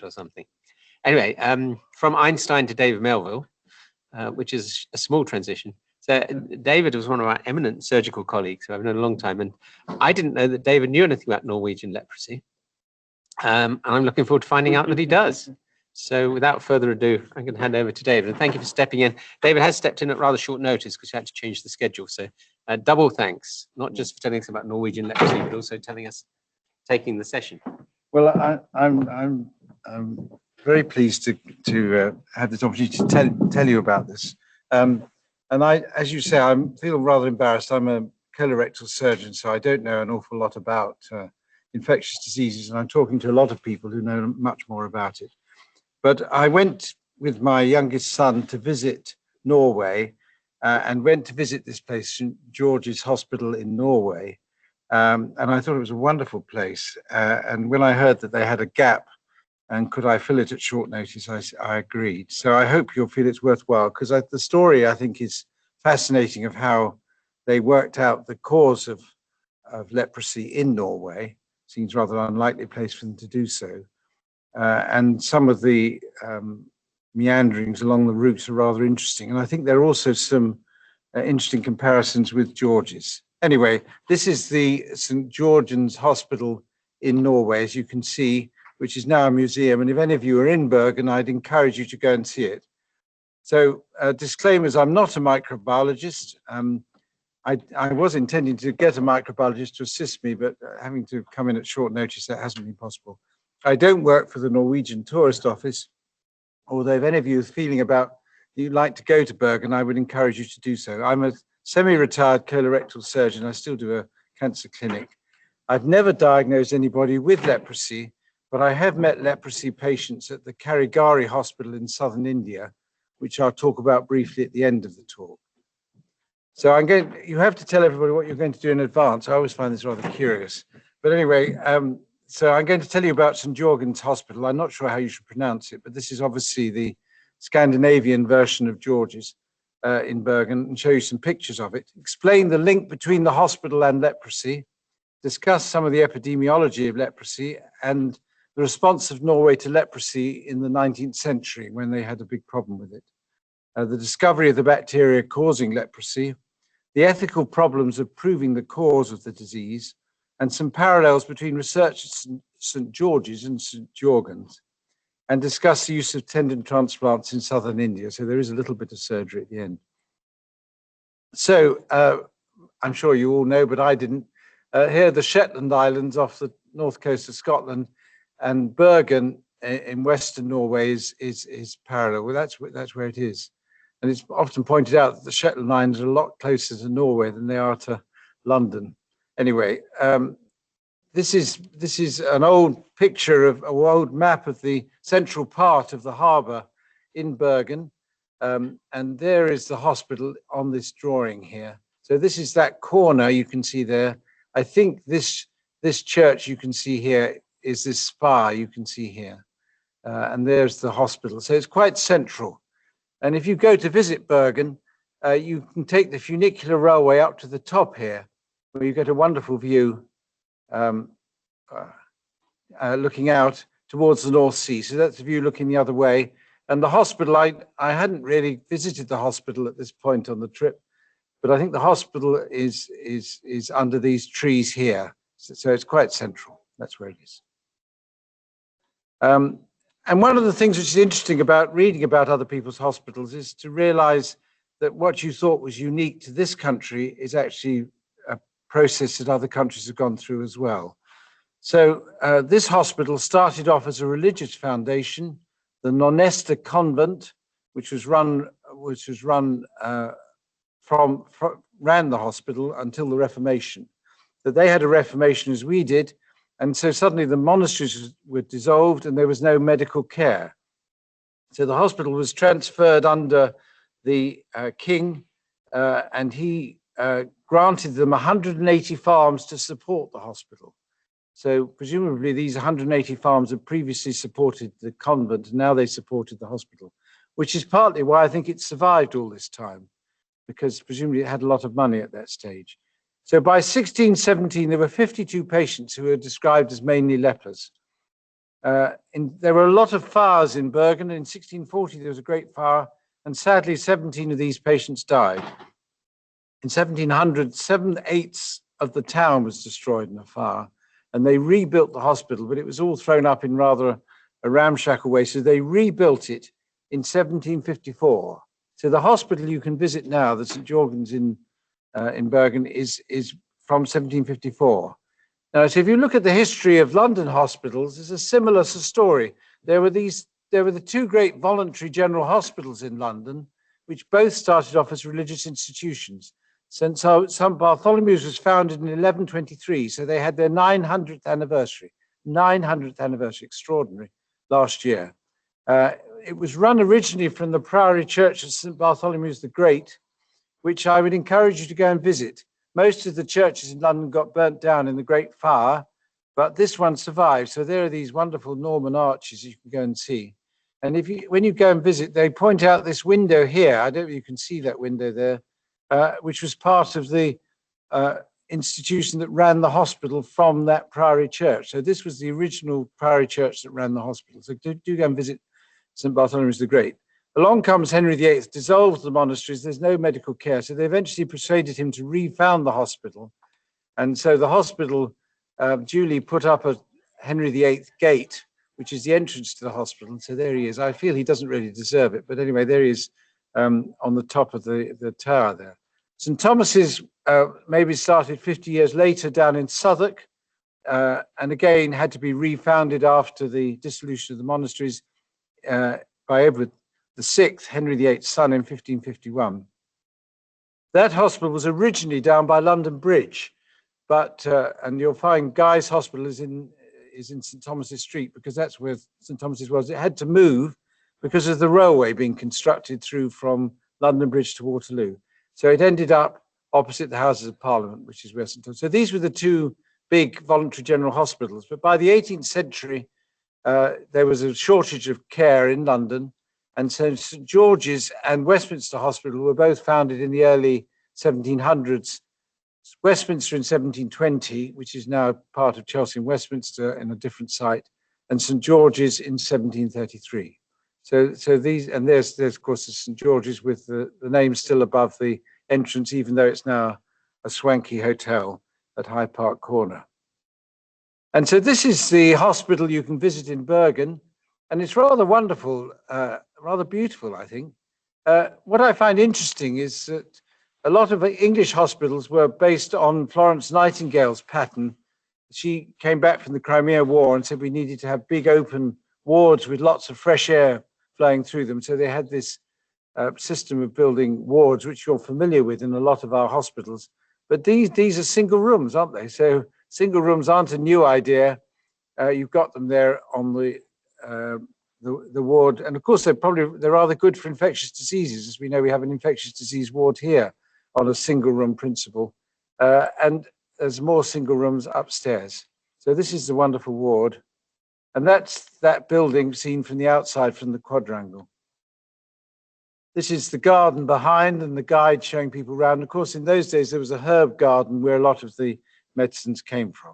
or something. Anyway, from Einstein to David Melville, which is a small transition. So David was one of our eminent surgical colleagues who I've known a long time, and I didn't know that David knew anything about Norwegian leprosy. And I'm looking forward to finding out that he does. So without further ado, I'm going to hand over to David. And thank you for stepping in. David has stepped in at rather short notice because he had to change the schedule. So double thanks, not just for telling us about Norwegian leprosy, but also taking the session. Well, I'm very pleased to have this opportunity to tell you about this. And I, as you say, I feel rather embarrassed. I'm a colorectal surgeon, so I don't know an awful lot about infectious diseases, and I'm talking to a lot of people who know much more about it. But I went with my youngest son to visit Norway and went to visit this place, St. George's Hospital in Norway. And I thought it was a wonderful place. And when I heard that they had a gap and could I fill it at short notice, I agreed. So I hope you'll feel it's worthwhile, because the story, I think, is fascinating of how they worked out the cause of leprosy in Norway. Seems rather an unlikely place for them to do so. And some of the meanderings along the routes are rather interesting. And I think there are also some interesting comparisons with George's. Anyway, this is the St. Jorgens Hospital in Norway, as you can see, which is now a museum. And if any of you are in Bergen, I'd encourage you to go and see it. So disclaimers, I'm not a microbiologist. I was intending to get a microbiologist to assist me, but having to come in at short notice, that hasn't been possible. I don't work for the Norwegian Tourist Office, although if any of you are feeling about you'd like to go to Bergen, I would encourage you to do so. I'm a semi-retired colorectal surgeon. I still do a cancer clinic. I've never diagnosed anybody with leprosy, but I have met leprosy patients at the Karigari Hospital in southern India, which I'll talk about briefly at the end of the talk. So you have to tell everybody what you're going to do in advance. I always find this rather curious. But anyway, so I'm going to tell you about St. Jorgens Hospital. I'm not sure how you should pronounce it, but this is obviously the Scandinavian version of George's in Bergen, and show you some pictures of it. Explain the link between the hospital and leprosy, discuss some of the epidemiology of leprosy and the response of Norway to leprosy in the 19th century when they had a big problem with it. The discovery of the bacteria causing leprosy, the ethical problems of proving the cause of the disease, and some parallels between research at St. George's and St. Jorgens, and discuss the use of tendon transplants in southern India. So there is a little bit of surgery at the end. So I'm sure you all know, but I didn't. Here are the Shetland Islands off the north coast of Scotland, and Bergen in western Norway is parallel. Well, that's where it is. And it's often pointed out that the Shetland Islands are a lot closer to Norway than they are to London. Anyway, this is an old picture of an old map of the central part of the harbour in Bergen, and there is the hospital on this drawing here. So this is that corner you can see there. I think this church you can see here is this spire you can see here, and there's the hospital. So it's quite central. And if you go to visit Bergen, you can take the funicular railway up to the top here, where you get a wonderful view looking out towards the North Sea. So that's the view looking the other way. And the hospital, I hadn't really visited the hospital at this point on the trip, but I think the hospital is under these trees here. So it's quite central. That's where it is. And one of the things which is interesting about reading about other people's hospitals is to realize that what you thought was unique to this country is actually a process that other countries have gone through as well. So this hospital started off as a religious foundation, the Nonesta Convent, which ran the hospital until the Reformation. That they had a Reformation as we did, and so suddenly the monasteries were dissolved and there was no medical care. So the hospital was transferred under the king, and he granted them 180 farms to support the hospital. So presumably these 180 farms had previously supported the convent, and now they supported the hospital, which is partly why I think it survived all this time, because presumably it had a lot of money at that stage. So by 1617, there were 52 patients who were described as mainly lepers. There were a lot of fires in Bergen. In 1640, there was a great fire, and sadly, 17 of these patients died. In 1700, 7/8 of the town was destroyed in a fire, and they rebuilt the hospital, but it was all thrown up in rather a ramshackle way. So they rebuilt it in 1754. So the hospital you can visit now, the St. Jorgens in Bergen, is from 1754. Now, so if you look at the history of London hospitals, it's a similar story. There were the two great voluntary general hospitals in London, which both started off as religious institutions. St. Bartholomew's was founded in 1123, so they had their 900th anniversary. 900th anniversary, extraordinary, last year. It was run originally from the Priory Church of St. Bartholomew's the Great, which I would encourage you to go and visit. Most of the churches in London got burnt down in the Great Fire, but this one survived. So there are these wonderful Norman arches you can go and see. And when you go and visit, they point out this window here. I don't know if you can see that window there, which was part of the institution that ran the hospital from that Priory Church. So this was the original Priory Church that ran the hospital. So do go and visit St. Bartholomew's the Great. Along comes Henry VIII, dissolves the monasteries. There's no medical care. So they eventually persuaded him to refound the hospital. And so the hospital duly put up a Henry VIII gate, which is the entrance to the hospital. So there he is. I feel he doesn't really deserve it. But anyway, there he is on the top of the tower there. St. Thomas's maybe started 50 years later down in Southwark, and again had to be refounded after the dissolution of the monasteries by Edward VI, Henry VIII's son, in 1551. That hospital was originally down by London Bridge, but and you'll find Guy's Hospital is in St. Thomas's Street, because that's where St. Thomas's was. It had to move because of the railway being constructed through from London Bridge to Waterloo. So it ended up opposite the Houses of Parliament, which is where St. Thomas. So these were the two big voluntary general hospitals. But by the 18th century, there was a shortage of care in London. And so St. George's and Westminster Hospital were both founded in the early 1700s. Westminster in 1720, which is now part of Chelsea and Westminster in a different site, and St. George's in 1733. So these, and there's of course the St. George's with the name still above the entrance, even though it's now a swanky hotel at Hyde Park Corner. And so this is the hospital you can visit in Bergen, and it's rather wonderful, rather beautiful, I think. What I find interesting is that a lot of English hospitals were based on Florence Nightingale's pattern. She came back from the Crimea War and said we needed to have big open wards with lots of fresh air flowing through them. So they had this system of building wards, which you're familiar with in a lot of our hospitals. But these are single rooms, aren't they? So single rooms aren't a new idea. You've got them there on the ward. And of course, they're rather good for infectious diseases. As we know, we have an infectious disease ward here on a single room principle. And there's more single rooms upstairs. So this is the wonderful ward. And that's that building seen from the outside from the quadrangle. This is the garden behind and the guide showing people around. Of course, in those days, there was a herb garden where a lot of the medicines came from.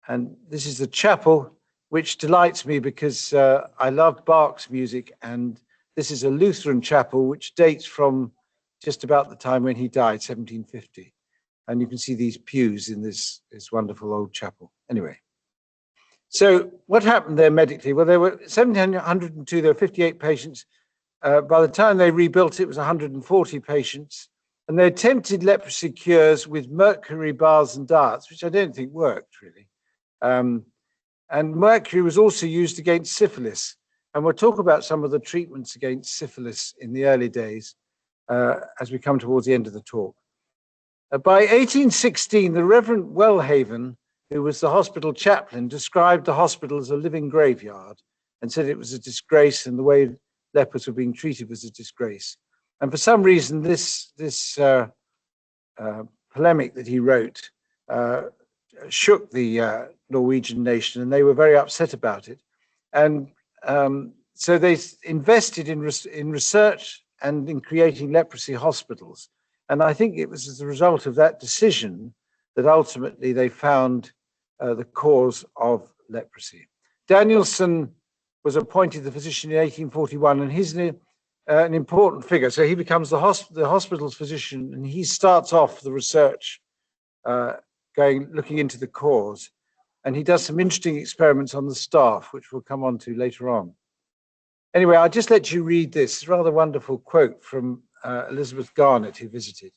And this is the chapel, which delights me because I love Bach's music. And this is a Lutheran chapel, which dates from just about the time when he died, 1750. And you can see these pews in this wonderful old chapel. Anyway. So what happened there medically? Well, there were 1702, there were 58 patients. By the time they rebuilt it, was 140 patients. And they attempted leprosy cures with mercury baths and diets, which I don't think worked really. And mercury was also used against syphilis. And we'll talk about some of the treatments against syphilis in the early days as we come towards the end of the talk. By 1816, the Reverend Wellhaven, who was the hospital chaplain, described the hospital as a living graveyard and said it was a disgrace and the way lepers were being treated was a disgrace. And for some reason, this polemic that he wrote shook the Norwegian nation, and they were very upset about it. And so they invested in research and in creating leprosy hospitals. And I think it was as a result of that decision that ultimately they found the cause of leprosy. Danielson was appointed the physician in 1841, and he's an important figure. So he becomes the hospital's physician, and he starts off the research looking into the cause. And he does some interesting experiments on the staff, which we'll come on to later on. Anyway, I'll just let you read this rather wonderful quote from Elizabeth Garnett, who visited.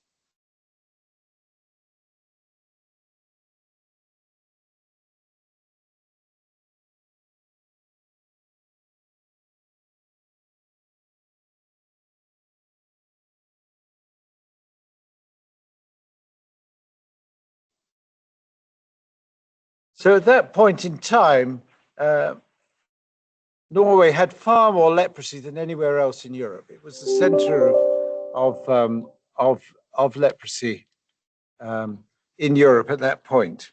So at that point in time, Norway had far more leprosy than anywhere else in Europe. It was the center of leprosy in Europe at that point.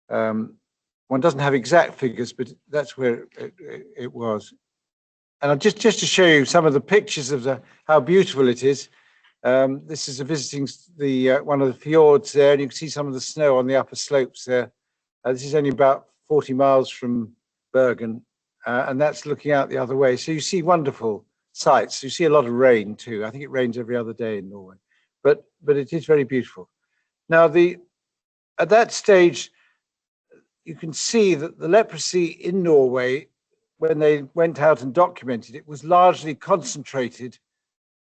One doesn't have exact figures, but that's where it was. And I'll just to show you some of the pictures of how beautiful it is. This is visiting one of the fjords there, and you can see some of the snow on the upper slopes there. This is only about 40 miles from Bergen, and that's looking out the other way. So you see wonderful sights. You see a lot of rain too. I think it rains every other day in Norway, but it is very beautiful. Now, at that stage, you can see that the leprosy in Norway, when they went out and documented it, was largely concentrated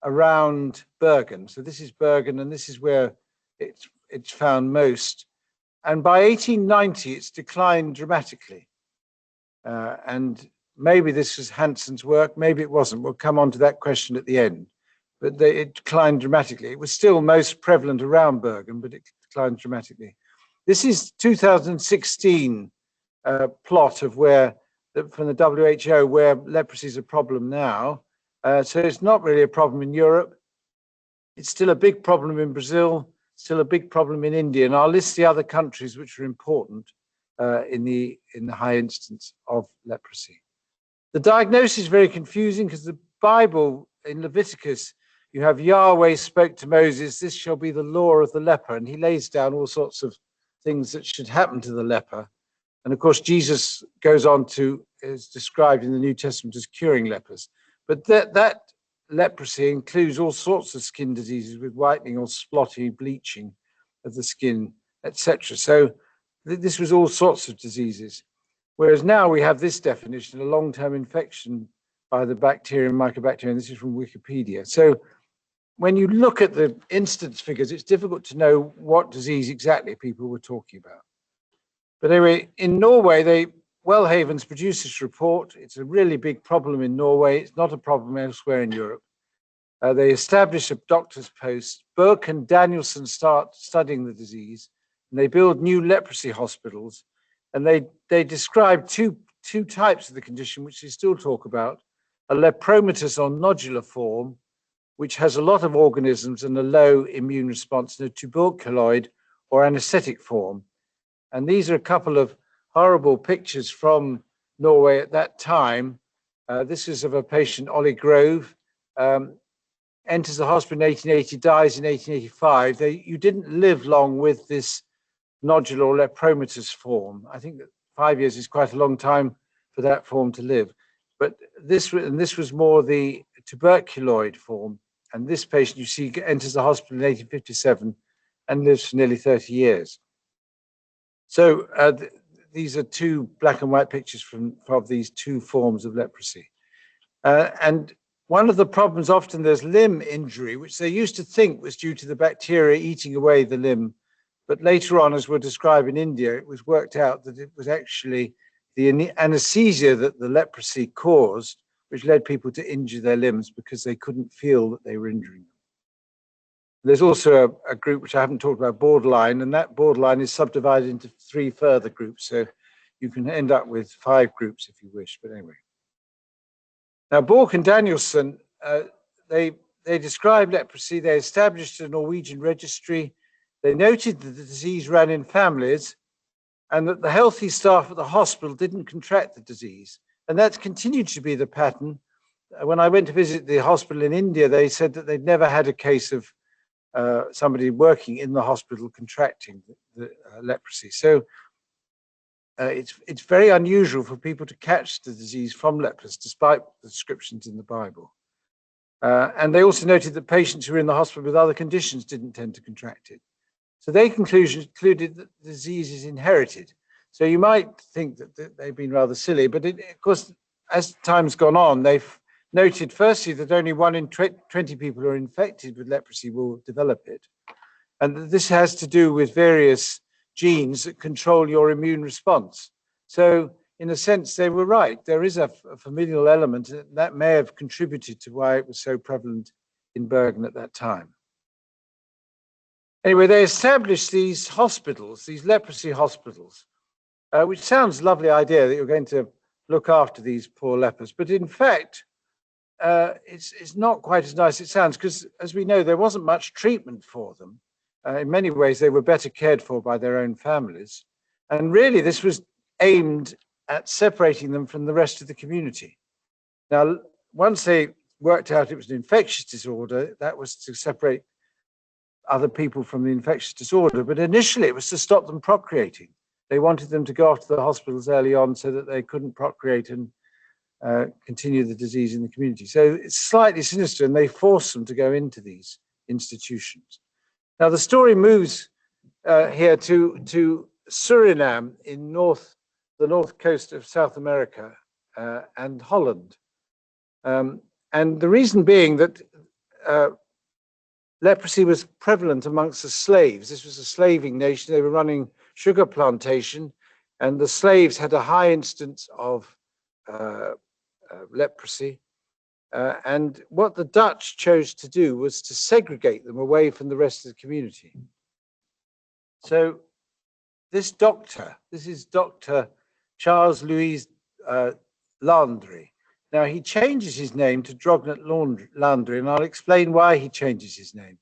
around Bergen. So this is Bergen, and this is where it's found most. And by 1890, it's declined dramatically. And maybe this was Hansen's work, maybe it wasn't. We'll come on to that question at the end. But it declined dramatically. It was still most prevalent around Bergen, but it declined dramatically. This is 2016 plot of from the WHO, where leprosy is a problem now. So it's not really a problem in Europe. It's still a big problem in Brazil, still a big problem in India, and I'll list the other countries which are important in the high instance of leprosy. The diagnosis is very confusing because the Bible in Leviticus, you have Yahweh spoke to Moses, this shall be the law of the leper, and he lays down all sorts of things that should happen to the leper. And of course, Jesus goes on is described in the New Testament as curing lepers. But that leprosy includes all sorts of skin diseases with whitening or splotty bleaching of the skin, etc. So this was all sorts of diseases. Whereas now we have this definition, a long-term infection by the bacterium, mycobacterium. This is from Wikipedia. So when you look at the incidence figures, it's difficult to know what disease exactly people were talking about. But anyway, in Norway, Wellhaven's produced this report. It's a really big problem in Norway. It's not a problem elsewhere in Europe. They establish a doctor's post. Burke and Danielson start studying the disease, and they build new leprosy hospitals. And they describe two types of the condition, which they still talk about: a lepromatous or nodular form, which has a lot of organisms and a low immune response, and a tuberculoid or anesthetic form. And these are a couple of horrible pictures from Norway at that time. This is of a patient, Ollie Grove, enters the hospital in 1880, dies in 1885. You didn't live long with this nodular or lepromatous form. I think that 5 years is quite a long time for that form to live. But this was more the tuberculoid form. And this patient, you see, enters the hospital in 1857 and lives for nearly 30 years. So these are two black and white pictures of these two forms of leprosy. And one of the problems, often there's limb injury, which they used to think was due to the bacteria eating away the limb. But later on, as we'll describe in India, it was worked out that it was actually the anesthesia that the leprosy caused, which led people to injure their limbs because they couldn't feel that they were injuring them. There's also a group which I haven't talked about, borderline, and that borderline is subdivided into 3 further groups. So you can end up with 5 groups if you wish, but anyway. Now, Bork and Danielson, they described leprosy. They established a Norwegian registry. They noted that the disease ran in families and that the healthy staff at the hospital didn't contract the disease. And that's continued to be the pattern. When I went to visit the hospital in India, they said that they'd never had a case of somebody working in the hospital contracting the leprosy. So it's very unusual for people to catch the disease from lepers, despite the descriptions in the Bible. And they also noted that patients who were in the hospital with other conditions didn't tend to contract it. So they concluded that the disease is inherited. So you might think that they've been rather silly, but of course, as time's gone on, they've noted firstly that only 1 in 20 people who are infected with leprosy will develop it. And this has to do with various genes that control your immune response. So in a sense, they were right. There is a familial element that may have contributed to why it was so prevalent in Bergen at that time. Anyway, they established these hospitals, these leprosy hospitals, which sounds a lovely idea that you're going to look after these poor lepers. But in fact, it's not quite as nice as it sounds, because as we know, there wasn't much treatment for them. In many ways, they were better cared for by their own families. And really, this was aimed at separating them from the rest of the community. Now, once they worked out it was an infectious disorder, that was to separate other people from the infectious disorder. But initially, it was to stop them procreating. They wanted them to go off to the hospitals early on so that they couldn't procreate and continue the disease in the community. So it's slightly sinister, and they forced them to go into these institutions. Now, the story moves here to Suriname in the north coast of South America and Holland. And the reason being that leprosy was prevalent amongst the slaves. This was a slaving nation. They were running sugar plantation, and the slaves had a high instance of leprosy. And what the Dutch chose to do was to segregate them away from the rest of the community. So this is Dr. Charles Louis Landry. Now, he changes his name to Drognet Landry, and I'll explain why he changes his name.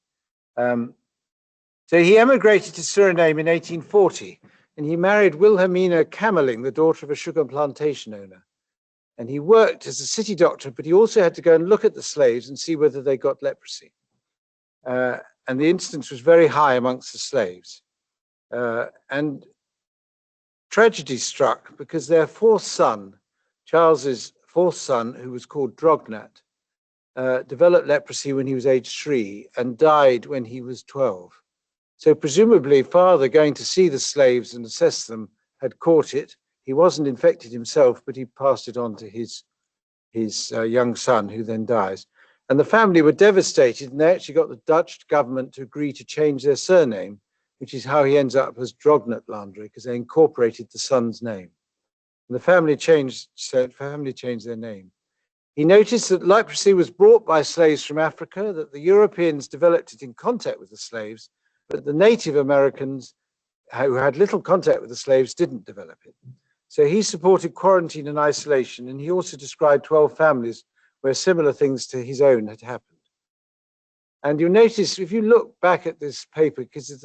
So he emigrated to Suriname in 1840, and he married Wilhelmina Kamerling, the daughter of a sugar plantation owner. And he worked as a city doctor, but he also had to go and look at the slaves and see whether they got leprosy. And the incidence was very high amongst the slaves. And tragedy struck because their fourth son, Charles's fourth son, who was called Drognet, developed leprosy when he was age 3 and died when he was 12. So presumably, father going to see the slaves and assess them had caught it. He wasn't infected himself, but he passed it on to his young son, who then dies. And the family were devastated, and they actually got the Dutch government to agree to change their surname, which is how he ends up as Drognet Landry, because they incorporated the son's name. And the family changed their name. He noticed that leprosy was brought by slaves from Africa, that the Europeans developed it in contact with the slaves, but the Native Americans, who had little contact with the slaves, didn't develop it. So he supported quarantine and isolation, and he also described 12 families where similar things to his own had happened. And you'll notice, if you look back at this paper, because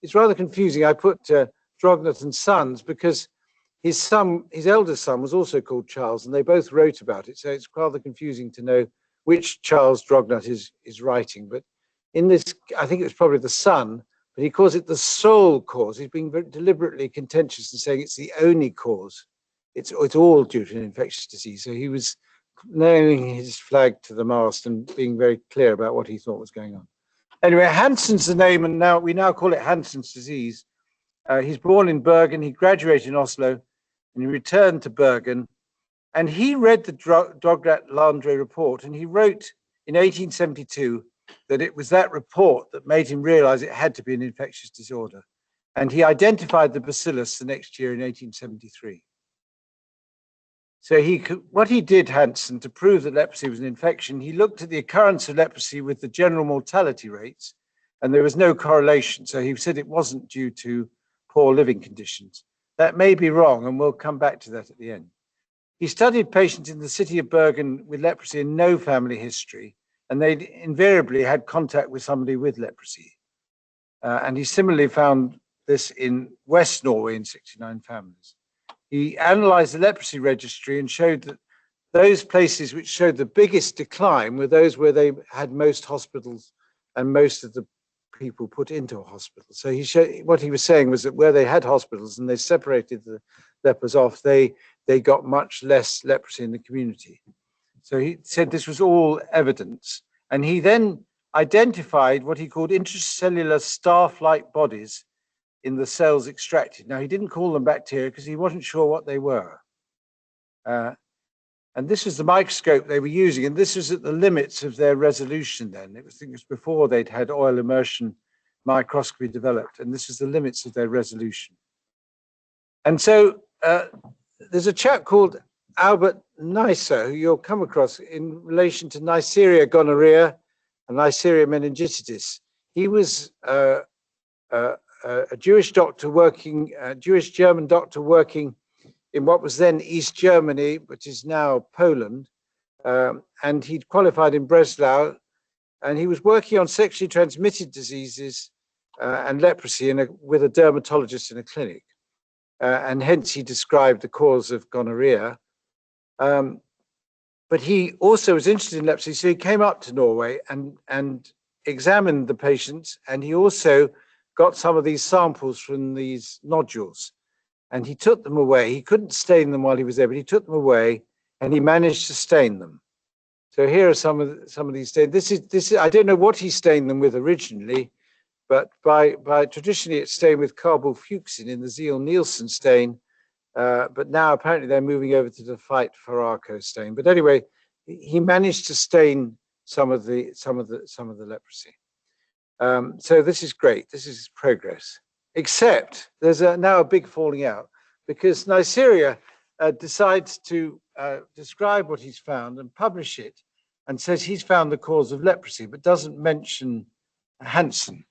it's rather confusing, I put Drognet and Sons, because his eldest son was also called Charles, and they both wrote about it. So it's rather confusing to know which Charles Drognet is writing. But in this, I think it was probably the son, but he calls it the sole cause. He's being very deliberately contentious and saying it's the only cause. It's all due to an infectious disease. So he was nailing his flag to the mast and being very clear about what he thought was going on. Anyway, Hansen's the name, and we now call it Hansen's disease. He's born in Bergen. He graduated in Oslo, and he returned to Bergen. And he read the Drognet Landry report, and he wrote in 1872 that it was that report that made him realize it had to be an infectious disorder. And he identified the bacillus the next year in 1873. So what he did, Hansen, to prove that leprosy was an infection, he looked at the occurrence of leprosy with the general mortality rates, and there was no correlation. So he said it wasn't due to poor living conditions. That may be wrong, and we'll come back to that at the end. He studied patients in the city of Bergen with leprosy and no family history, and they'd invariably had contact with somebody with leprosy. And he similarly found this in West Norway in 69 families. He analyzed the leprosy registry and showed that those places which showed the biggest decline were those where they had most hospitals and most of the people put into a hospital. So what he was saying was that where they had hospitals and they separated lepers off, they got much less leprosy in the community. So he said this was all evidence. And he then identified what he called intracellular staph-like bodies in the cells extracted. Now, he didn't call them bacteria because he wasn't sure what they were. And this was the microscope they were using, and this was at the limits of their resolution then. It was before they'd had oil immersion microscopy developed, and this is the limits of their resolution. And so there's a chap called Albert Neisser, who you'll come across in relation to Neisseria gonorrhea and Neisseria meningitis. He was a Jewish doctor working, Jewish German doctor working in what was then East Germany, which is now Poland. And he'd qualified in Breslau, and he was working on sexually transmitted diseases and leprosy with a dermatologist in a clinic. And hence he described the cause of gonorrhea. But he also was interested in leprosy, so he came up to Norway and examined the patients, and he also got some of these samples from these nodules, and he took them away. He couldn't stain them while he was there, but he took them away, and he managed to stain them. So here are some of these stains. This is I don't know what he stained them with originally, but by traditionally it's stained with carbofluoxin in the Zeal-Nielsen stain. But now apparently they're moving over to the Fight Farako stain. But anyway, he managed to stain some of the leprosy. So this is great. This is progress. Except there's now a big falling out, because Neisseria decides to describe what he's found and publish it, and says he's found the cause of leprosy, but doesn't mention Hansen.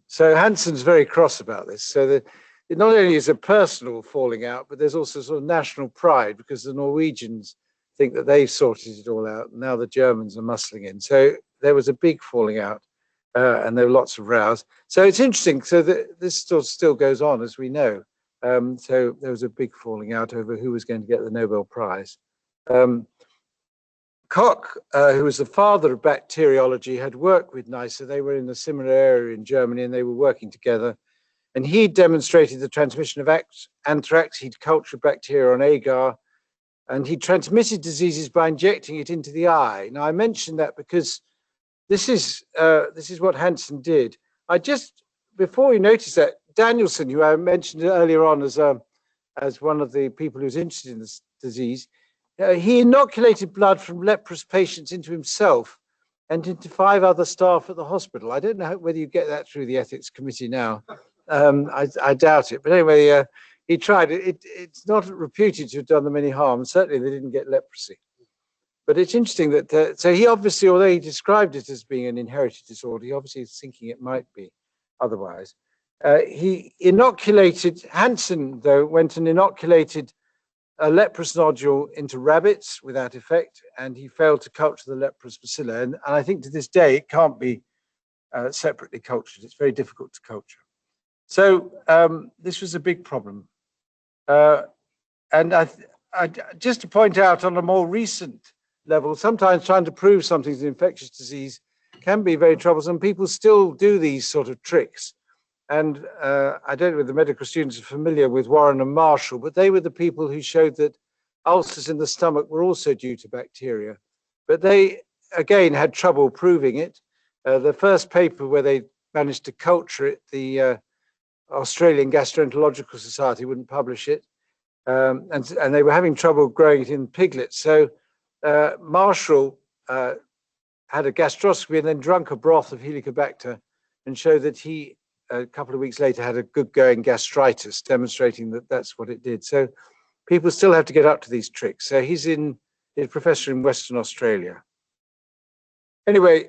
So Hansen's very cross about this. So it not only is a personal falling out, but there's also sort of national pride, because the Norwegians think that they've sorted it all out. And now the Germans are muscling in. So there was a big falling out, and there were lots of rows. So it's interesting. So this still goes on, as we know. So there was a big falling out over who was going to get the Nobel Prize. Koch, who was the father of bacteriology, had worked with Neisser. They were in a similar area in Germany, and they were working together. And he demonstrated the transmission of anthrax. He'd cultured bacteria on agar, and he transmitted diseases by injecting it into the eye. Now, I mentioned that because this is what Hansen did. Before you notice that, Danielson, who I mentioned earlier on as one of the people who was interested in this disease, he inoculated blood from leprous patients into himself and into 5 other staff at the hospital. I don't know whether you get that through the ethics committee now. I doubt it. But anyway, he tried it. It's not reputed to have done them any harm. Certainly they didn't get leprosy. But it's interesting that, so he obviously, although he described it as being an inherited disorder, he obviously is thinking it might be otherwise. He inoculated, Hansen though, went and inoculated a leprous nodule into rabbits without effect, and he failed to culture the leprous bacilli. And I think to this day, it can't be separately cultured. It's very difficult to culture. So this was a big problem. And just to point out on a more recent level, sometimes trying to prove something's an infectious disease can be very troublesome. People still do these sort of tricks. And I don't know if the medical students are familiar with Warren and Marshall, but they were the people who showed that ulcers in the stomach were also due to bacteria. But they, again, had trouble proving it. The first paper where they managed to culture it, the Australian Gastroenterological Society wouldn't publish it. And they were having trouble growing it in piglets. So Marshall had a gastroscopy and then drunk a broth of Helicobacter and showed that he, a couple of weeks later, had a good going gastritis, demonstrating that that's what it did. So people still have to get up to these tricks. So he's a professor in Western Australia. Anyway,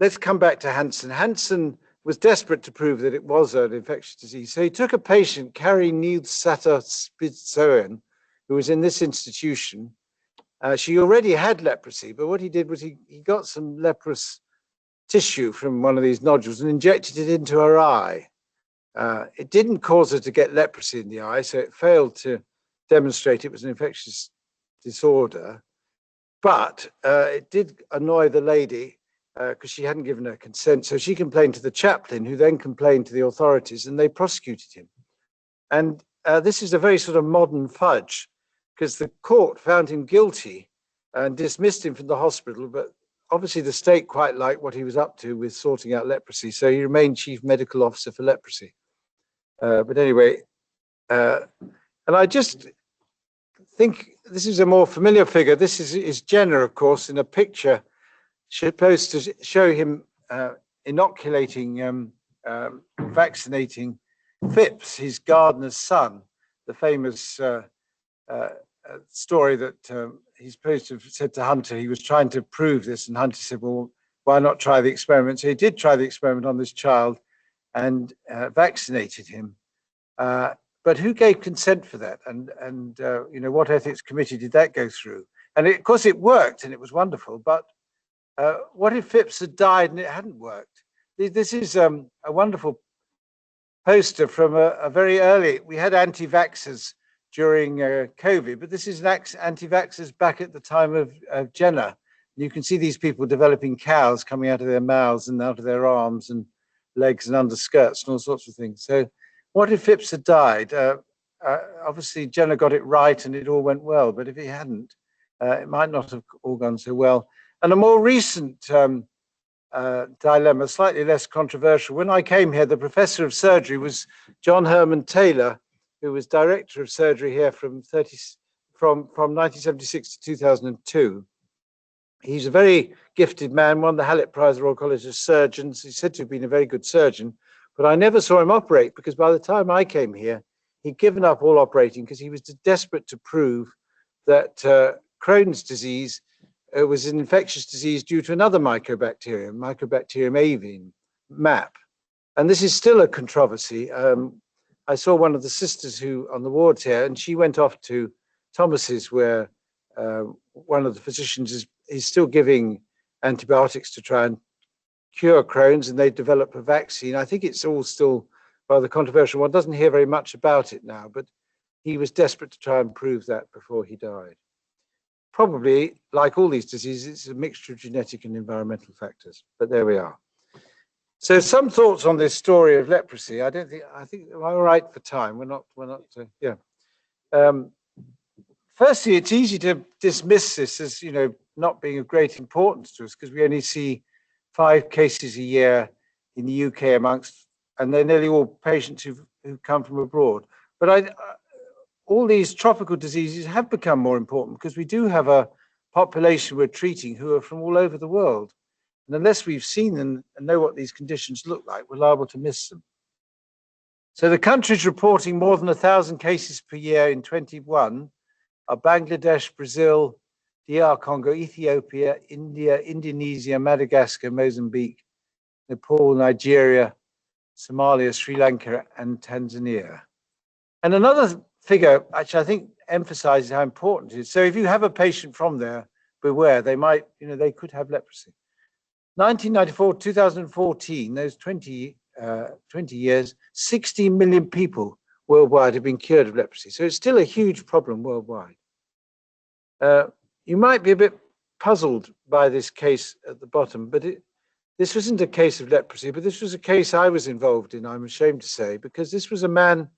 let's come back to Hansen. Hansen was desperate to prove that it was an infectious disease. So he took a patient, Carrie Nielsatter Spitzoen, who was in this institution. She already had leprosy, but what he did was he got some leprous tissue from one of these nodules and injected it into her eye. It didn't cause her to get leprosy in the eye, so it failed to demonstrate it was an infectious disorder. But it did annoy the lady because she hadn't given her consent. So she complained to the chaplain, who then complained to the authorities, and they prosecuted him. And this is a very sort of modern fudge, because the court found him guilty and dismissed him from the hospital. But obviously the state quite liked what he was up to with sorting out leprosy. So he remained chief medical officer for leprosy. But anyway, and I just think this is a more familiar figure. This is Jenner, of course, in a picture supposed to show him inoculating, vaccinating Phipps, his gardener's son, the famous story that he's supposed to have said to Hunter. He was trying to prove this, and Hunter said, well, why not try the experiment? So he did try the experiment on this child and vaccinated him. But who gave consent for that? And you know, what ethics committee did that go through? And of course it worked and it was wonderful, but what if Phipps had died and it hadn't worked? This is a wonderful poster from a very early, we had anti-vaxxers during COVID, but this is anti-vaxxers back at the time of Jenner. You can see these people developing cows coming out of their mouths and out of their arms and legs and underskirts and all sorts of things. So what if Phipps had died? Obviously Jenner got it right and it all went well, but if he hadn't, it might not have all gone so well. And a more recent dilemma, slightly less controversial. When I came here, the professor of surgery was John Herman Taylor, who was director of surgery here from 1976 to 2002. He's a very gifted man, won the Hallett Prize at the Royal College of Surgeons. He's said to have been a very good surgeon, but I never saw him operate because by the time I came here, he'd given up all operating because he was desperate to prove that Crohn's disease was an infectious disease due to another Mycobacterium avium, MAP. And this is still a controversy. I saw one of the sisters who on the wards here, and she went off to Thomas's where one of the physicians is still giving antibiotics to try and cure Crohn's, and they develop a vaccine. I think it's all still rather controversial. One doesn't hear very much about it now, but he was desperate to try and prove that before he died. Probably, like all these diseases, it's a mixture of genetic and environmental factors, but there we are. So some thoughts on this story of leprosy. I think we're all right for time. We're not, yeah. Firstly, it's easy to dismiss this as, you know, not being of great importance to us because we only see 5 cases a year in the UK amongst, and they're nearly all patients who've come from abroad. But all these tropical diseases have become more important because we do have a population we're treating who are from all over the world. And unless we've seen them and know what these conditions look like, we're liable to miss them. So the countries reporting more than 1,000 cases per year in 21 are Bangladesh, Brazil, DR Congo, Ethiopia, India, Indonesia, Madagascar, Mozambique, Nepal, Nigeria, Somalia, Sri Lanka, and Tanzania. And another figure, actually, I think emphasizes how important it is. So if you have a patient from there, beware, they might, you know, they could have leprosy. 1994, 2014, those 20 years, 16 million people worldwide have been cured of leprosy. So it's still a huge problem worldwide. You might be a bit puzzled by this case at the bottom, but this wasn't a case of leprosy, but this was a case I was involved in, I'm ashamed to say, because this was a man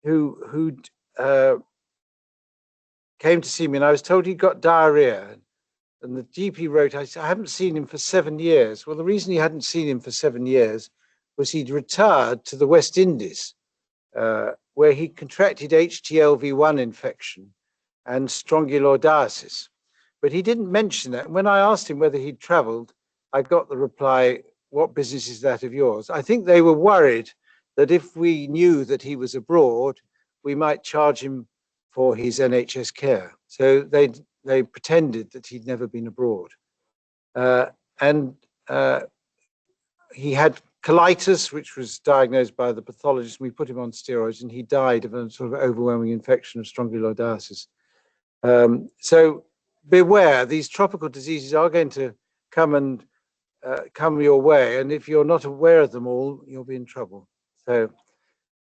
who came to see me and I was told he got diarrhea. And the GP wrote, I haven't seen him for 7 years. Well, the reason he hadn't seen him for 7 years was he'd retired to the West Indies, where he contracted HTLV1 infection and strongyloidiasis. But he didn't mention that. When I asked him whether he'd traveled, I got the reply, what business is that of yours? I think they were worried that if we knew that he was abroad, we might charge him for his NHS care. So they pretended that he'd never been abroad. And he had colitis, which was diagnosed by the pathologist. We put him on steroids and he died of a sort of overwhelming infection of strongyloidiasis. So beware, these tropical diseases are going to come your way. And if you're not aware of them all, you'll be in trouble. So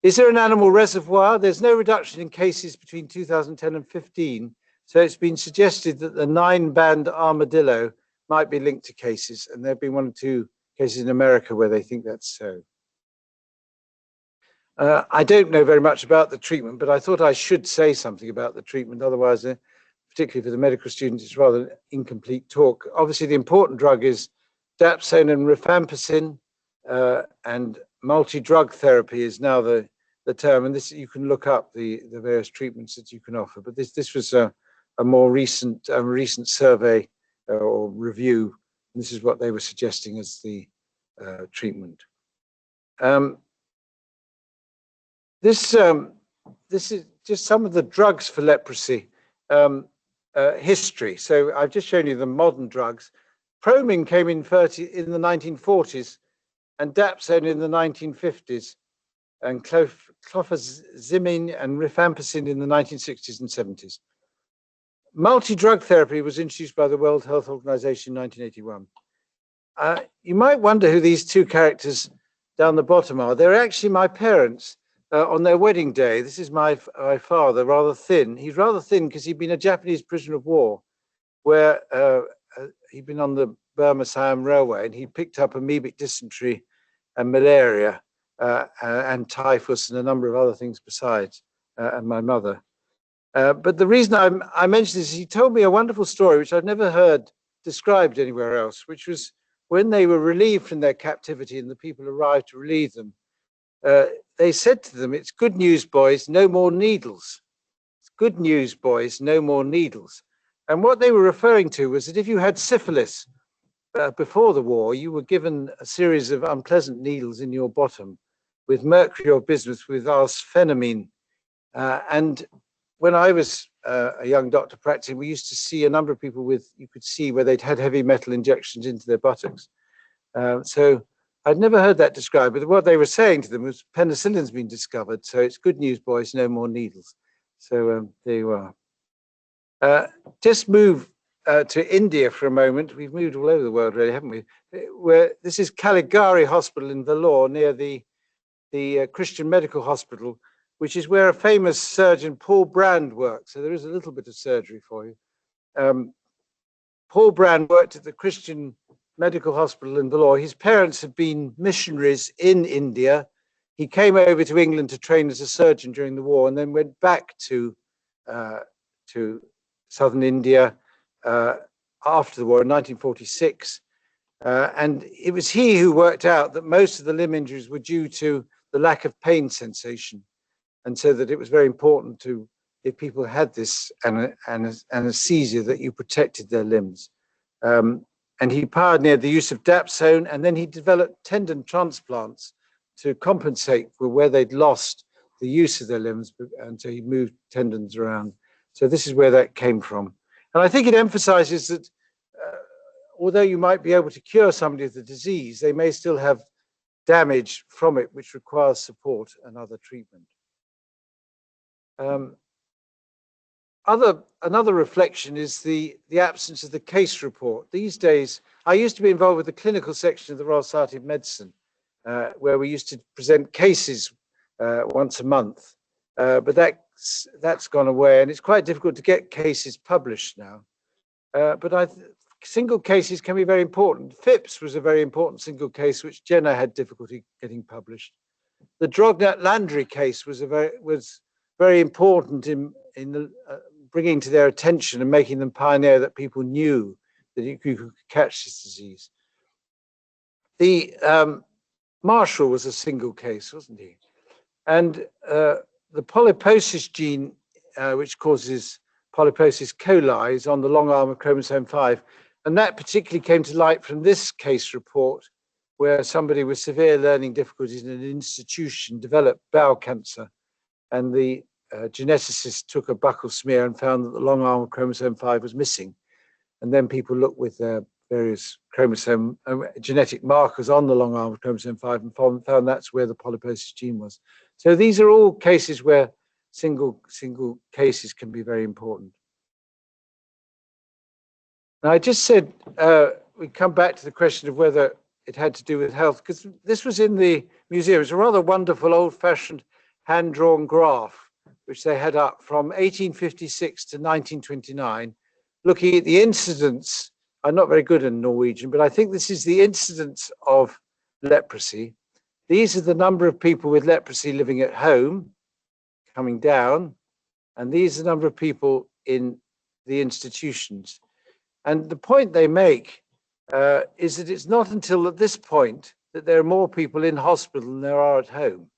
is there an animal reservoir? There's no reduction in cases between 2010 and 15. So it's been suggested that the 9-band armadillo might be linked to cases. And there have been 1 or 2 cases in America where they think that's so. I don't know very much about the treatment, but I thought I should say something about the treatment. Otherwise, particularly for the medical students, it's rather an incomplete talk. Obviously, the important drug is dapsone and rifampicin, and multi-drug therapy is now the term. And this, you can look up the various treatments that you can offer. But this was a more recent survey or review. And this is what they were suggesting as the treatment. This is just some of the drugs for leprosy history. So I've just shown you the modern drugs. Proming came in the 1940s, and dapsone in the 1950s, and clofazimine and rifampicin in the 1960s and 70s. Multi-drug therapy was introduced by the World Health Organization in 1981. You might wonder who these two characters down the bottom are. They're actually my parents. On their wedding day. This is my father, rather thin. He's rather thin because he'd been a Japanese prisoner of war, where he'd been on the Burma-Siam Railway, and he picked up amoebic dysentery and malaria and typhus and a number of other things besides, and my mother. But the reason I mention this is he told me a wonderful story which I've never heard described anywhere else, which was when they were relieved from their captivity and the people arrived to relieve them. They said to them, "It's good news, boys, no more needles. It's good news, boys, no more needles." And what they were referring to was that if you had syphilis before the war, you were given a series of unpleasant needles in your bottom with mercury or bismuth with arsphenamine. And when I was a young doctor practicing, we used to see a number of people you could see where they'd had heavy metal injections into their buttocks. So I'd never heard that described, but what they were saying to them was penicillin's been discovered, so it's good news, boys, no more needles. So there you are. Just move to India for a moment. We've moved all over the world, really, haven't we? This is Caligari Hospital in Vellore, near the Christian Medical Hospital, which is where a famous surgeon, Paul Brand, worked. So there is a little bit of surgery for you. Paul Brand worked at the Christian Medical Hospital in Vellore. His parents had been missionaries in India. He came over to England to train as a surgeon during the war, and then went back to southern India after the war in 1946. And it was he who worked out that most of the limb injuries were due to the lack of pain sensation, and so that it was very important to, if people had this anesthesia, that you protected their limbs. And he pioneered the use of dapsone, and then he developed tendon transplants to compensate for where they'd lost the use of their limbs, and so he moved tendons around. So this is where that came from. And I think it emphasizes that although you might be able to cure somebody of the disease, they may still have damage from it, which requires support and other treatment. Another reflection is the absence of the case report. These days, I used to be involved with the clinical section of the Royal Society of Medicine, where we used to present cases once a month, but that's gone away, and it's quite difficult to get cases published now. But single cases can be very important. Phipps was a very important single case, which Jenner had difficulty getting published. The Drognet-Landry case was very important in bringing to their attention and making them pioneer that people knew that you could catch this disease. The Marshall was a single case, wasn't he? And the polyposis gene, which causes polyposis coli, is on the long arm of chromosome 5. And that particularly came to light from this case report, where somebody with severe learning difficulties in an institution developed bowel cancer. And the geneticist took a buccal smear and found that the long arm of chromosome 5 was missing. And then people looked with their various chromosome genetic markers on the long arm of chromosome 5 and found that's where the polyposis gene was. So these are all cases where single cases can be very important. Now, I just said we come back to the question of whether it had to do with health, because this was in the museum. It's a rather wonderful old-fashioned hand-drawn graph, which they had up from 1856 to 1929, looking at the incidence. I'm not very good in Norwegian, but I think this is the incidence of leprosy These are the number of people with leprosy living at home, coming down, and these are the number of people in the institutions. And the point they make is that it's not until at this point that there are more people in hospital than there are at home.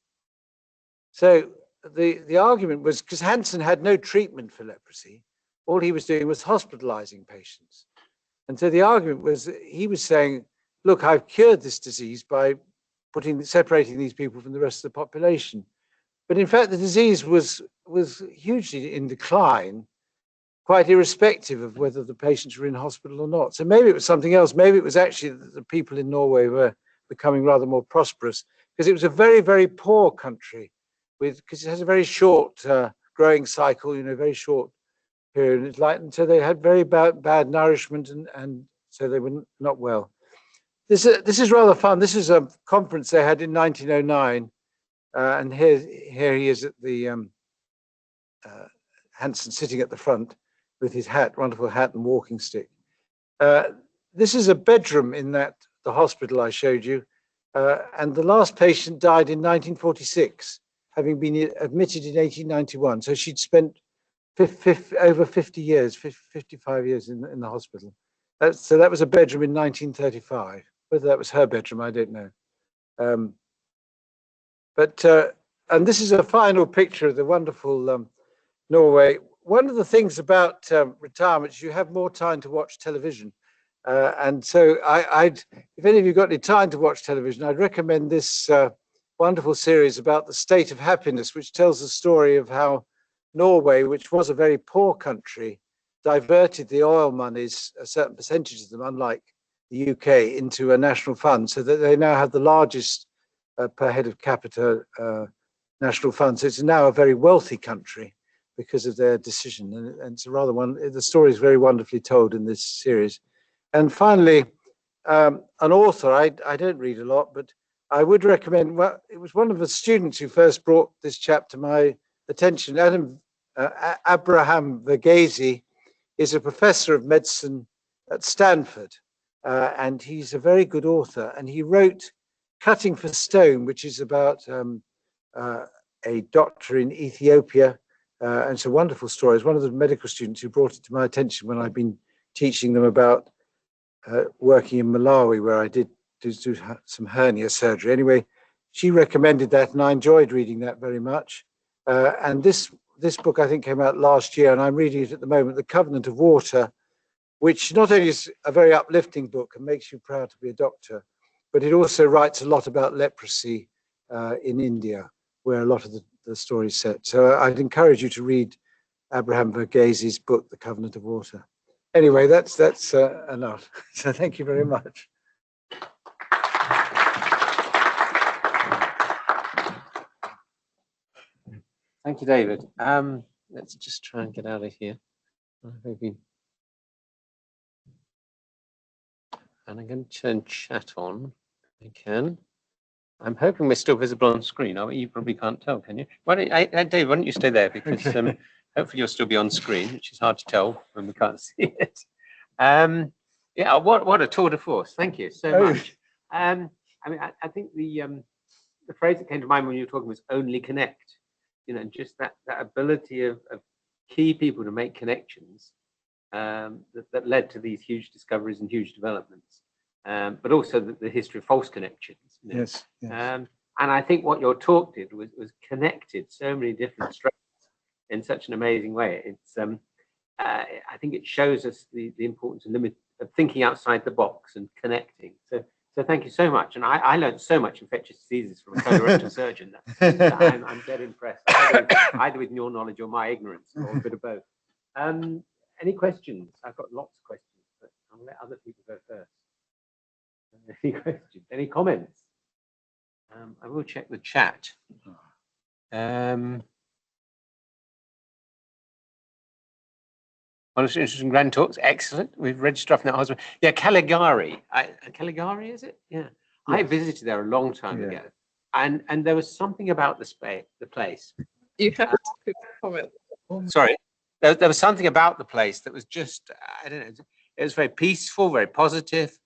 So the argument was, because Hansen had no treatment for leprosy, all he was doing was hospitalizing patients. And so the argument was, he was saying, look, I've cured this disease by separating these people from the rest of the population. But in fact, the disease was hugely in decline, quite irrespective of whether the patients were in hospital or not. So maybe it was something else. Maybe it was actually that the people in Norway were becoming rather more prosperous, because it was a very, very poor country, because it has a very short growing cycle, very short period. It's like, and so they had very bad nourishment, and so they were not well. This is rather fun. This is a conference they had in 1909, and here he is at the Hansen sitting at the front with his hat, wonderful hat and walking stick. This is a bedroom in the hospital I showed you, and the last patient died in 1946, having been admitted in 1891. So she'd spent over 50 years, 55 years in the hospital. So that was a bedroom in 1935. Whether that was her bedroom, I don't know. And this is a final picture of the wonderful Norway. One of the things about retirement is you have more time to watch television. And so if any of you got any time to watch television, I'd recommend this wonderful series about the state of happiness, which tells the story of how Norway, which was a very poor country, diverted the oil monies, a certain percentage of them, unlike the UK, into a national fund, so that they now have the largest per head of capita national fund. So it's now a very wealthy country because of their decision. And it's the story is very wonderfully told in this series. And finally, an author, I don't read a lot, but I would recommend, well, it was one of the students who first brought this chap to my attention. Abraham Verghese is a professor of medicine at Stanford, and he's a very good author. And he wrote Cutting for Stone, which is about a doctor in Ethiopia. And it's a wonderful story. It's one of the medical students who brought it to my attention when I've been teaching them about working in Malawi, where I did do some hernia surgery. Anyway, she recommended that, and I enjoyed reading that very much. And this book, I think, came out last year, and I'm reading it at the moment, The Covenant of Water, which not only is a very uplifting book and makes you proud to be a doctor, but it also writes a lot about leprosy in India, where a lot of the story is set. So I'd encourage you to read Abraham Verghese's book, The Covenant of Water. Anyway, that's enough. So thank you very much. Thank you, David. Let's just try and get out of here. And I'm going to turn chat on. I can. I'm hoping we're still visible on screen. You probably can't tell, can you? Dave, why don't you stay there? Because hopefully you'll still be on screen, which is hard to tell when we can't see it. Yeah, what a tour de force. Thank you so much. I mean, I think the phrase that came to mind when you were talking was "only connect." Just that ability of key people to make connections that led to these huge discoveries and huge developments, but also the history of false connections. Yes. And I think what your talk did was connected so many different strands in such an amazing way. It's I think it shows us the importance of thinking outside the box and connecting. So thank you so much. And I learned so much infectious diseases from a colorectal surgeon that I'm dead impressed, either with your knowledge or my ignorance, or a bit of both. Any questions? I've got lots of questions, but I'll let other people go first. Any questions? Any comments? I will check the chat. One of the interesting grand talks, excellent. We've registered off now. Husband, yeah, Caligari. Caligari, is it? Yeah. Yes. I visited there a long time ago, and there was something about the place. You have to comment. Sorry, there was something about the place that was just, I don't know. It was very peaceful, very positive.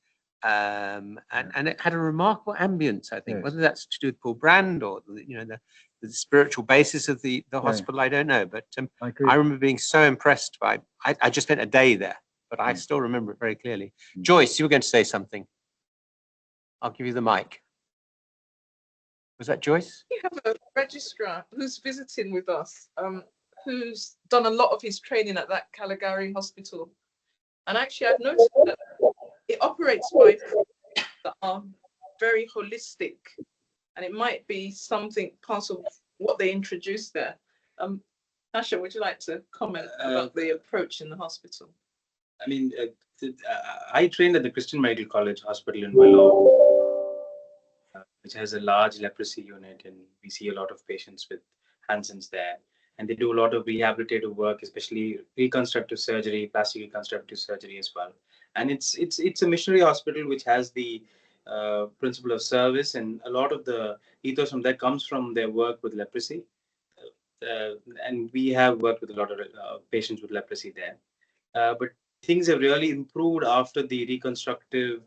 and it had a remarkable ambience, I think. Yes. Whether that's to do with Paul Brand or the spiritual basis of the hospital, I don't know. But I agree. I remember being so impressed by. I just spent a day there, but I still remember it very clearly. Joyce, you were going to say something. I'll give you the mic. Was that Joyce? We have a registrar who's visiting with us, who's done a lot of his training at that Caligari hospital. And actually, I've noticed that it operates by that are very holistic, and it might be something part of what they introduced there. Tasha, would you like to comment about the approach in the hospital? I mean, I trained at the Christian Medical College Hospital in Willow, which has a large leprosy unit, and we see a lot of patients with Hansen's there. And they do a lot of rehabilitative work, especially reconstructive surgery, plastic reconstructive surgery as well. And it's a missionary hospital which has the principle of service, and a lot of the ethos from that comes from their work with leprosy. And we have worked with a lot of patients with leprosy there. But things have really improved after the reconstructive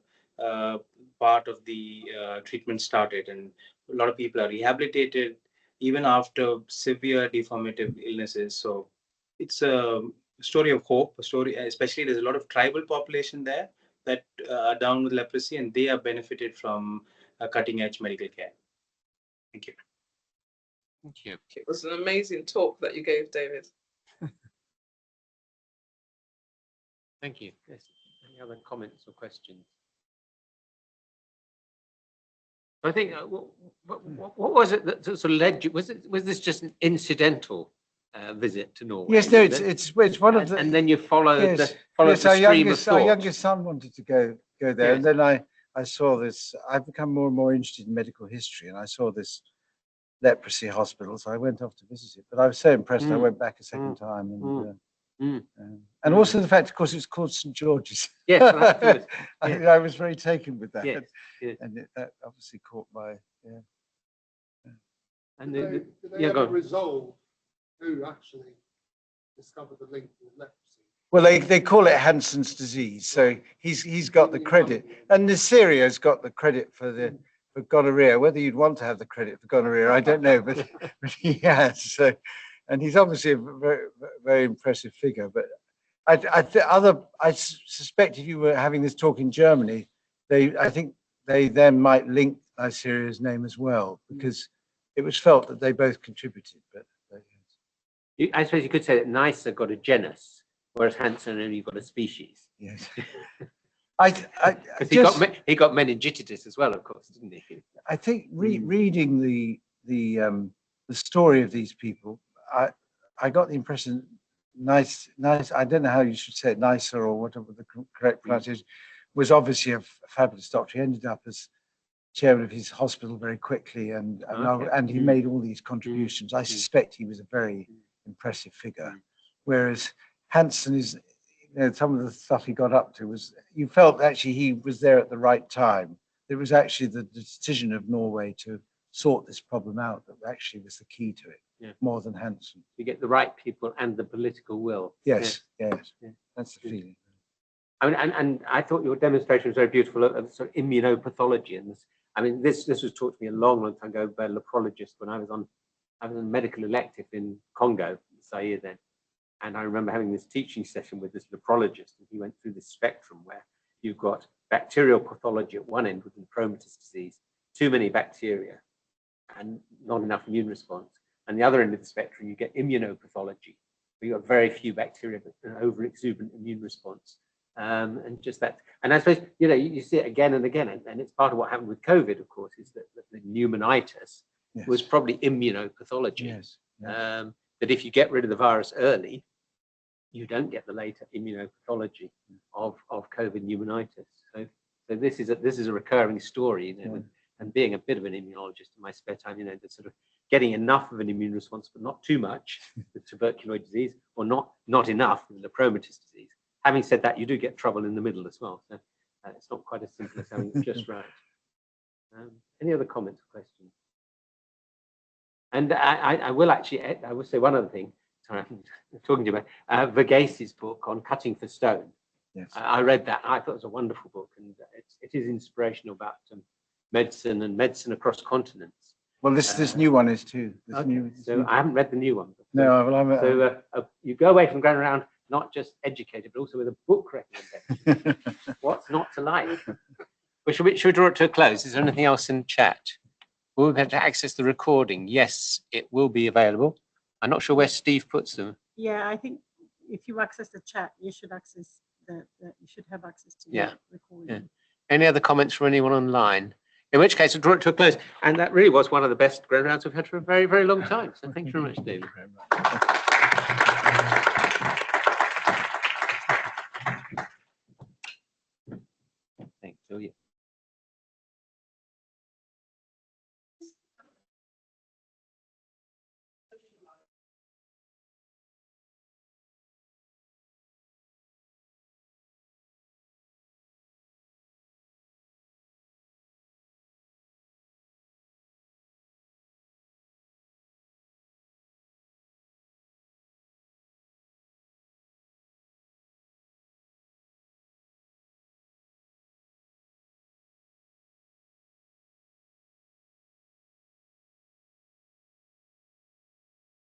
part of the treatment started, and a lot of people are rehabilitated even after severe deformative illnesses. So it's a story of hope, a story, especially there's a lot of tribal population there that are down with leprosy, and they are benefited from cutting edge medical care. Thank you. Thank you. It was an amazing talk that you gave, David. Thank you. Yes. Any other comments or questions? I think what was it that sort of led you? Was this just an incidental visit to Norway? Yes, no, it's one of the. And then you followed Yes, the yes, our stream of thought. our youngest son wanted to go there, Yes. and then I saw this. I've become more and more interested in medical history, and I saw this leprosy hospital, so I went off to visit it. But I was so impressed, I went back a second time, and also the fact, of course, it's called St. George's. Yes, well, that's good. Yes. I was very taken with that, Yes, yes. and that obviously caught my. And Did they yeah, go ever on. resolve who actually discovered the link with leprosy? Well, they call it Hansen's disease, so he's got the credit, and Nesirio's got the credit for gonorrhea. Whether you'd want to have the credit for gonorrhea, I don't know, but he has. So, and he's obviously a very, very impressive figure. But I suspect if you were having this talk in Germany, I think they then might link Nesirio's name as well, because it was felt that they both contributed. But I suppose you could say that Neisser got a genus, whereas Hansen only got a species. yes. Because he got meningitis as well, of course, didn't he? I think reading the story of these people, I got the impression nice. I don't know how you should say it, nicer or whatever the correct pronunciation, was obviously a fabulous doctor. He ended up as chairman of his hospital very quickly, and he made all these contributions. I suspect he was a very impressive figure, whereas Hansen is. Some of the stuff he got up to was, you felt actually he was there at the right time. It was actually the decision of Norway to sort this problem out that actually was the key to it, more than Hansen. You get the right people and the political will. Yes. That's the feeling. I mean, and I thought your demonstration was very beautiful of sort of immunopathology. And this was taught to me a long, long time ago by a leprologist when I was on a medical elective in Congo, Zaire then. And I remember having this teaching session with this leprologist, and he went through this spectrum where you've got bacterial pathology at one end with lepromatous disease, too many bacteria and not enough immune response. And the other end of the spectrum, you get immunopathology, where you've got very few bacteria but an over-exuberant immune response. And just that. And I suppose, you see it again and again. And it's part of what happened with COVID, of course, is that the pneumonitis was probably immunopathology. Yes. That if you get rid of the virus early, you don't get the later immunopathology of COVID pneumonitis. So this is a recurring story, and being a bit of an immunologist in my spare time, the sort of getting enough of an immune response, but not too much with tuberculoid disease, or not enough with lepromatous disease. Having said that, you do get trouble in the middle as well. So it's not quite as simple as having it just right. Any other comments or questions? And I will say one other thing. Sorry, I'm talking to you about Verghese book on cutting for stone. Yes. I read that. I thought it was a wonderful book, and it is inspirational about medicine and medicine across continents. Well, this new one is too. This Okay, new, so I haven't read the new one. no, well, So you go away from going around not just educated, but also with a book recommendation. What's not to like? Well, should we draw it to a close? Is there anything else in chat? Will we be able to access the recording? Yes, it will be available. I'm not sure where Steve puts them. Yeah, I think if you access the chat, you should access you should have access to Yeah, the recording. yeah. Any other comments from anyone online? In which case, we'll draw it to a close. And that really was one of the best ground rounds we've had for a very, very long time. So thank you very much, David. Thank you very much.